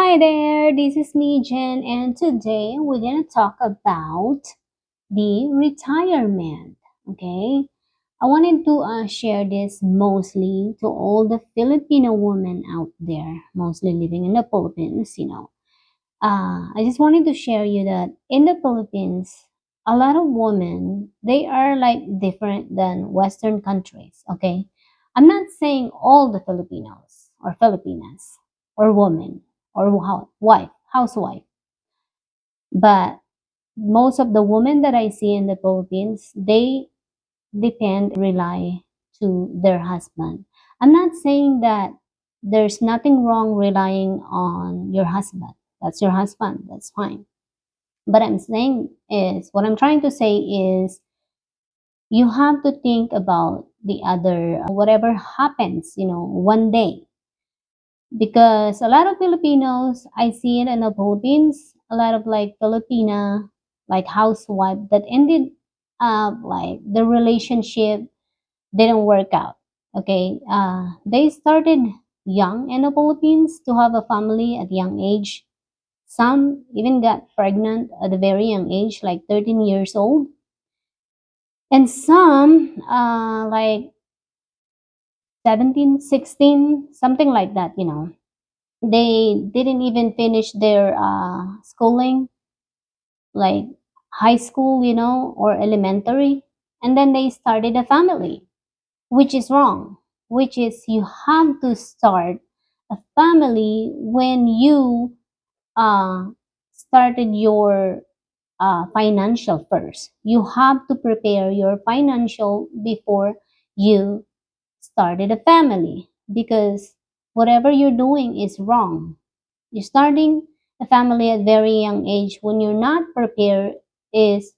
Hi there, this is me, Jen, and today we're gonna talk about the retirement. Okay, I wanted to share this mostly to all the Filipino women out there, mostly living in the Philippines. I just wanted to share you that in the Philippines, a lot of women they are like different than Western countries. Okay, I'm not saying all the Filipinos or Filipinas or women or housewife, but most of the women that I see in the Philippines, they depend or rely to their husband. I'm not saying that there's nothing wrong relying on your husband. That's your husband. That's fine. But what I'm trying to say is you have to think about the other, whatever happens, one day. Because a lot of Filipinos, I see it in the Philippines, a lot of like Filipina, like housewife that ended up like the relationship didn't work out. Okay. They started young in the Philippines to have a family at young age. Some even got pregnant at a very young age, like 13 years old. And some, like 17, 16, something like that, They didn't even finish their schooling, like high school, or elementary. And then they started a family, which is wrong, which is you have to start a family when you uh, started your financial first. You have to prepare your financial before you started a family because whatever you're doing is wrong. You're starting a family at very young age when you're not prepared is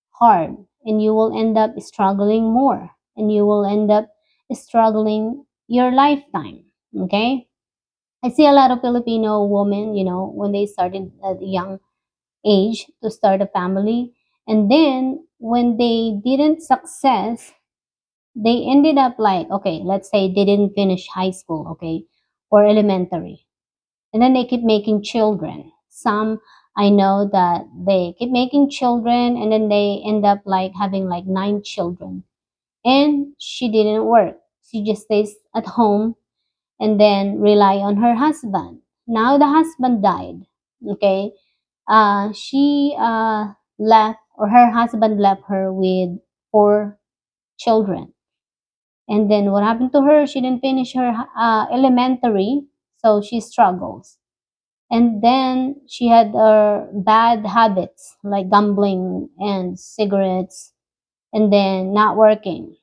hard and you will end up struggling more and you will end up struggling your lifetime. Okay? I see a lot of Filipino women, when they started at a young age to start a family. And then when they didn't success, they ended up like, okay, let's say they didn't finish high school, okay, or elementary. And then they keep making children. Some I know that they keep making children and then they end up like having like 9 children. And she didn't work. She just stays at home and then rely on her husband. Now the husband died. Okay, she left, or her husband left her with 4 children. And then what happened to her? She didn't finish her elementary, so she struggles. And then she had bad habits like gambling and cigarettes, and then not working.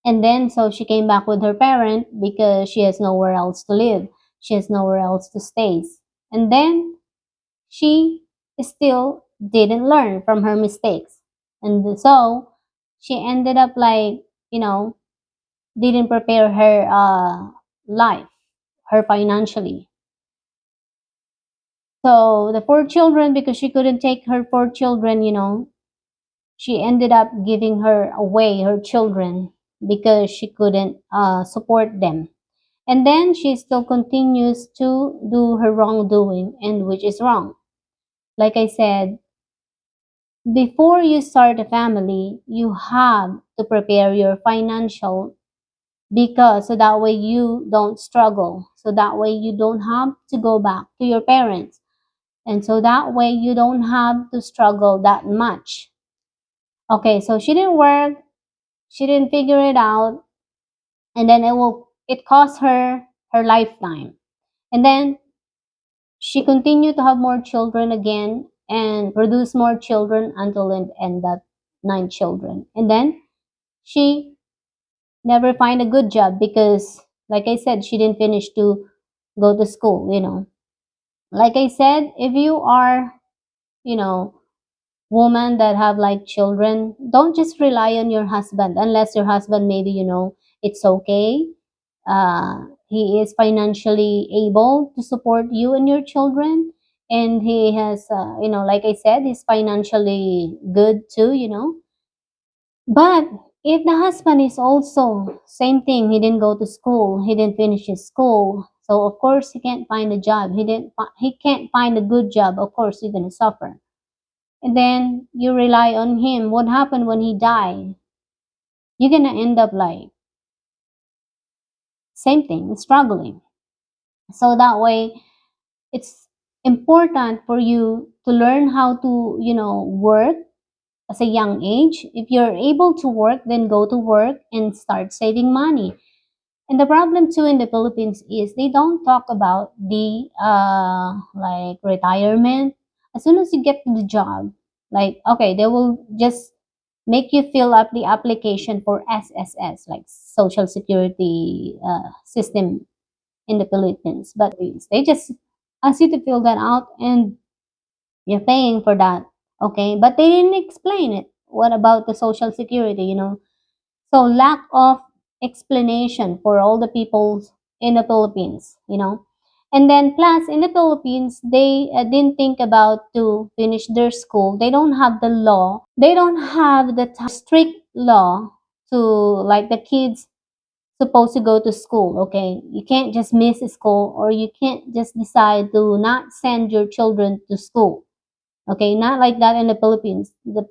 And then so she came back with her parent because she has nowhere else to live. She has nowhere else to stay. And then she still didn't learn from her mistakes. And so she ended up like, didn't prepare her life, her financially. So the 4 children, because she couldn't take her 4 children, she ended up giving her away her children because she couldn't support them. And then she still continues to do her wrongdoing, and which is wrong. Like I said, before you start a family, you have to prepare your financial because so that way you don't struggle. So that way you don't have to go back to your parents. And so that way you don't have to struggle that much. Okay, so she didn't work, she didn't figure it out, and then it cost her her lifetime. And then she continued to have more children again and produce more children until it ended up 9 children. And then she never find a good job because, like I said, she didn't finish to go to school. Like I said, if you are, you know, woman that have like children, don't just rely on your husband unless your husband maybe, it's okay. He is financially able to support you and your children. And he has, like I said, he's financially good too. But if the husband is also same thing, he didn't go to school, he didn't finish his school, So of course he can't find a job. He can't find a good job. Of course you're gonna suffer. And then you rely on him. What happened when he died? You're gonna end up like same thing, struggling. So that way it's important for you to learn how to, work as a young age. If you're able to work, then go to work and start saving money. And the problem too in the Philippines is they don't talk about the like retirement. As soon as you get to the job, like okay, they will just make you fill up the application for SSS, like Social Security system in the Philippines. But they just ask you to fill that out and you're paying for that. Okay, but they didn't explain it. What about the Social Security, So lack of explanation for all the people in the Philippines. And then plus in the Philippines, they didn't think about to finish their school. They don't have the law. They don't have the strict law to like the kids supposed to go to school. Okay, you can't just miss school or you can't just decide to not send your children to school. Okay, not like that in the Philippines. The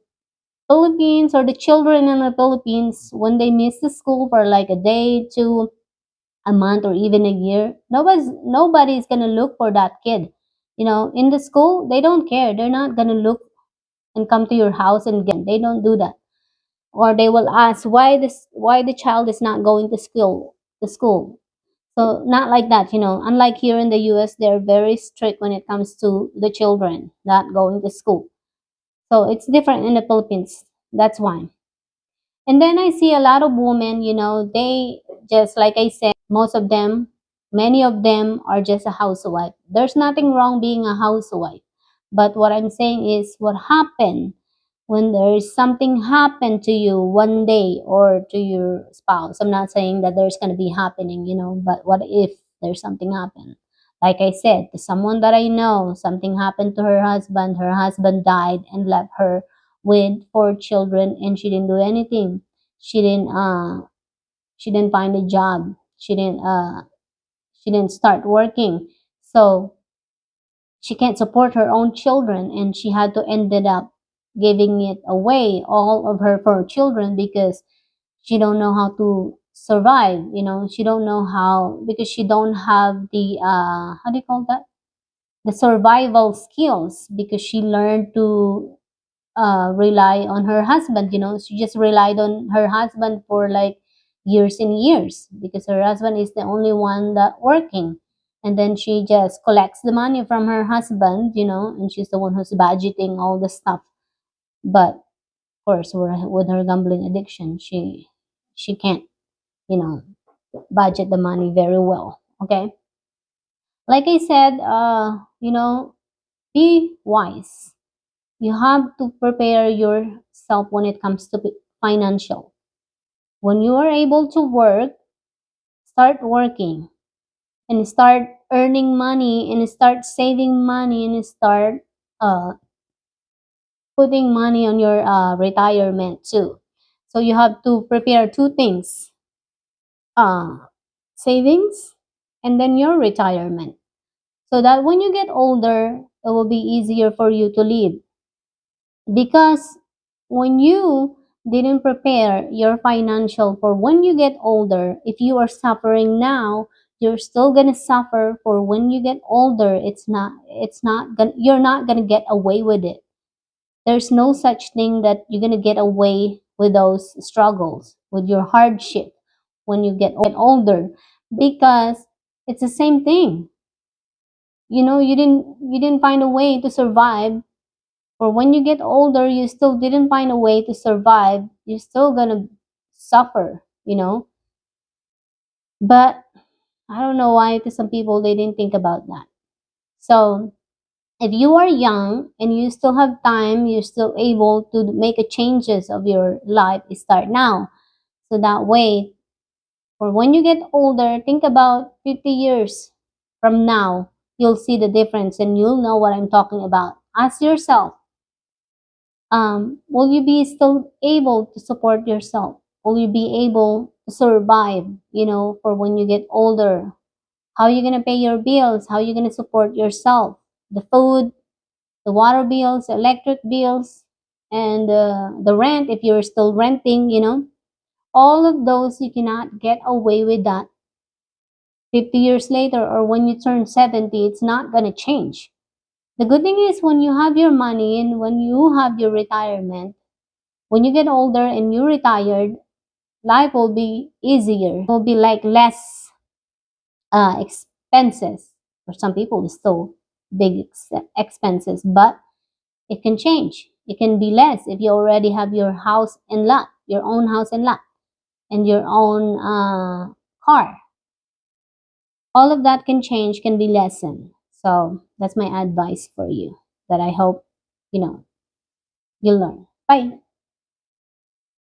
Philippines or the children in the Philippines, when they miss the school for like a day, two, a month, or even a year, nobody's gonna look for that kid. In the school, they don't care. They're not gonna look and come to your house and get them. They don't do that. Or they will ask why the child is not going to school. So not like that. Unlike here in the US, they're very strict when it comes to the children not going to school. So it's different in the Philippines. That's why. And then I see a lot of women, they just like I said, most of them, many of them are just a housewife. There's nothing wrong being a housewife. But what I'm saying is what happened when there is something happen to you one day or to your spouse. I'm not saying that there's going to be happening, but what if there's something happen? Like I said, to someone that I know, something happened to her husband died and left her with four children and she didn't do anything. She didn't find a job. She didn't start working. So she can't support her own children and she had to ended up giving it away all of her four children because she don't know how to survive. She don't know how because she don't have the how do you call that, the survival skills, because she learned to rely on her husband. She just relied on her husband for like years and years because her husband is the only one that working. And then she just collects the money from her husband, and she's the one who's budgeting all the stuff. But of course, with her gambling addiction, she can't, you know, budget the money very well. Okay. Like I said, be wise. You have to prepare yourself when it comes to financial. When you are able to work, start working and start earning money and start saving money and start uh, putting money on your retirement too. So you have to prepare two things, uh, savings and then your retirement. So that when you get older, it will be easier for you to live. Because when you didn't prepare your financial for when you get older, if you are suffering now, you're still gonna suffer for when you get older. It's not gonna You're not gonna get away with it. There's no such thing that you're gonna get away with those struggles, with your hardship when you get older, because it's the same thing. You didn't find a way to survive. For when you get older, you still didn't find a way to survive. You're still gonna suffer. But I don't know why to some people they didn't think about that. So if you are young and you still have time, you're still able to make a changes of your life, start now. So that way, for when you get older, think about 50 years from now, you'll see the difference and you'll know what I'm talking about. Ask yourself, will you be still able to support yourself? Will you be able to survive, for when you get older? How are you going to pay your bills? How are you going to support yourself? The food, the water bills, electric bills, and the rent if you're still renting, all of those you cannot get away with that. 50 years later or when you turn 70, it's not going to change. The good thing is when you have your money and when you have your retirement, when you get older and you're retired, life will be easier. It will be like less expenses. For some people, it's still big expenses, but it can change. It can be less if you already have your house and lot, your own house and lot, and your own car. All of that can change, can be lessened. So that's my advice for you that I hope, you learn. Bye.